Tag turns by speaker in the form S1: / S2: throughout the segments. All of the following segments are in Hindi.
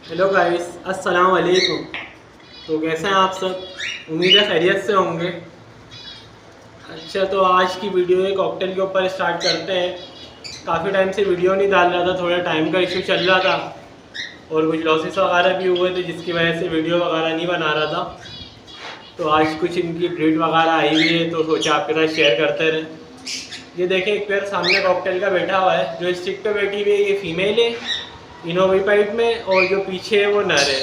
S1: हेलो गाइस, अस्सलाम वालेकुम। तो कैसे हैं आप सब? उम्मीद है खैरियत से होंगे। अच्छा, तो आज की वीडियो एक कॉकटेल के ऊपर स्टार्ट करते हैं। काफ़ी टाइम से वीडियो नहीं डाल रहा था, थोड़ा टाइम का इशू चल रहा था और कुछ लॉसेस वगैरह भी हुए थे जिसकी वजह से वीडियो वगैरह नहीं बना रहा था। तो आज कुछ इनकी ब्रीड वगैरह आई हुई है तो सोचा आपके साथ शेयर करते रहें। ये देखें, एक पेयर सामने कॉकटेल का बैठा हुआ है। जो स्टिक पे बैठी हुई है ये फीमेल है इनोवीपाइट में, और जो पीछे है वो नर है।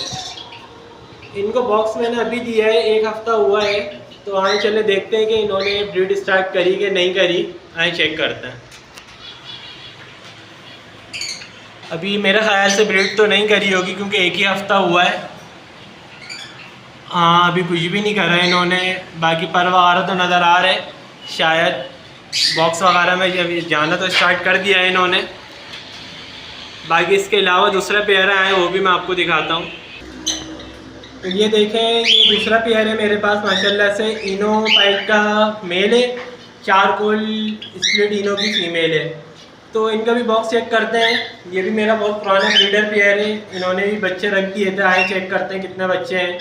S1: इनको बॉक्स मैंने अभी दिया है, 1 हफ्ता हुआ है। तो आए चले देखते हैं कि इन्होंने ब्रीड स्टार्ट करी कि नहीं करी। आए चेक करते हैं। अभी मेरे ख्याल से ब्रीड तो नहीं करी होगी क्योंकि 1 ही हफ्ता हुआ है। हाँ, अभी कुछ भी नहीं करा है इन्होंने। बाकी पर वगैरह तो नज़र आ रहे, शायद बॉक्स वगैरह में जब जाना तो स्टार्ट कर दिया है इन्होंने। बाकी इसके अलावा दूसरा पेयर है वो भी मैं आपको दिखाता हूँ। तो ये देखें, ये दूसरा पेयर है मेरे पास माशाल्लाह से। इनोपाइट का मेल है, चारकोल स्प्लिट इनो की फीमेल है। तो इनका भी बॉक्स चेक करते हैं। ये भी मेरा बहुत पुराना ब्रीडर पेयर है, इन्होंने भी बच्चे रख दिए थे। आए चेक करते हैं कितने बच्चे हैं।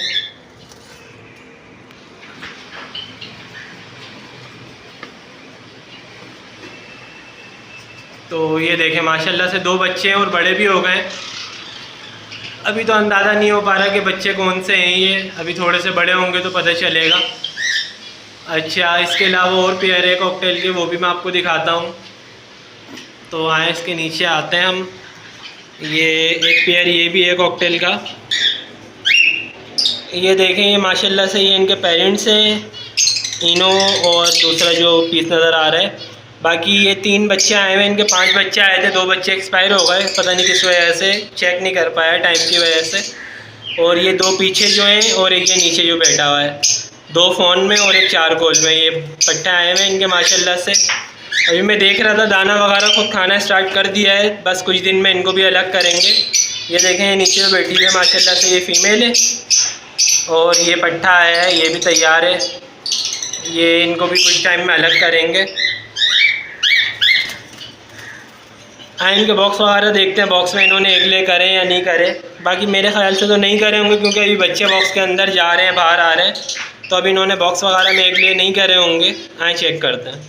S1: तो ये देखें माशाल्लाह से 2 बच्चे हैं और बड़े भी हो गए। अभी तो अंदाज़ा नहीं हो पा रहा कि बच्चे कौन से हैं ये, अभी थोड़े से बड़े होंगे तो पता चलेगा। अच्छा, इसके अलावा और पेयर है कॉकटेल के, वो भी मैं आपको दिखाता हूँ। तो आए इसके नीचे आते हैं हम। ये एक पेयर ये भी है कॉकटेल का। ये देखें, ये माशाल्लाह से ये इनके पेरेंट्स हैं इनो, और दूसरा जो पीस नज़र आ रहा है। बाकी ये 3 बच्चे आए हुए, इनके 5 बच्चे आए थे, 2 बच्चे एक्सपायर हो गए, पता नहीं किस वजह से, चेक नहीं कर पाया टाइम की वजह से। और ये 2 पीछे जो हैं और एक ये नीचे जो बैठा हुआ है, 2 फ़ोन में और एक चारकोल में। ये पट्टे आए हुए इनके माशाल्लाह से। अभी मैं देख रहा था, दाना वगैरह खुद खाना स्टार्ट कर दिया है, बस कुछ दिन में इनको भी अलग करेंगे। ये देखें, ये नीचे बैठी है माशाल्लाह से, ये फीमेल है। और ये पट्टा है, ये भी तैयार है। ये इनको भी कुछ टाइम में अलग करेंगे। हाँ, इनके बॉक्स वगैरह देखते हैं, बॉक्स में इन्होंने एग ले करें या नहीं करें। बाकी मेरे ख्याल से तो नहीं करे होंगे क्योंकि अभी बच्चे बॉक्स के अंदर जा रहे हैं, बाहर आ रहे हैं, तो अभी इन्होंने बॉक्स वगैरह में एग ले नहीं करे होंगे। आए चेक करते हैं।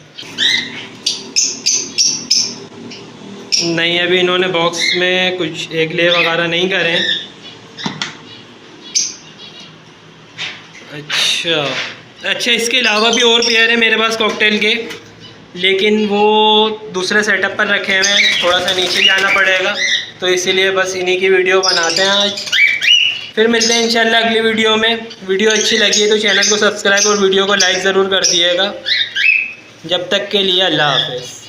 S1: नहीं, अभी इन्होंने बॉक्स में कुछ एग ले वगैरह नहीं करे। अच्छा, इसके अलावा भी और पेयर है मेरे पास कॉकटेल के, लेकिन वो दूसरे सेटअप पर रखे हुए हैं, थोड़ा सा नीचे जाना पड़ेगा, तो इसीलिए बस इन्हीं की वीडियो बनाते हैं आज। फिर मिलते हैं इंशाल्लाह अगली वीडियो में। वीडियो अच्छी लगी है तो चैनल को सब्सक्राइब और वीडियो को लाइक ज़रूर कर दिएगा। जब तक के लिए अल्लाह हाफ़िज़।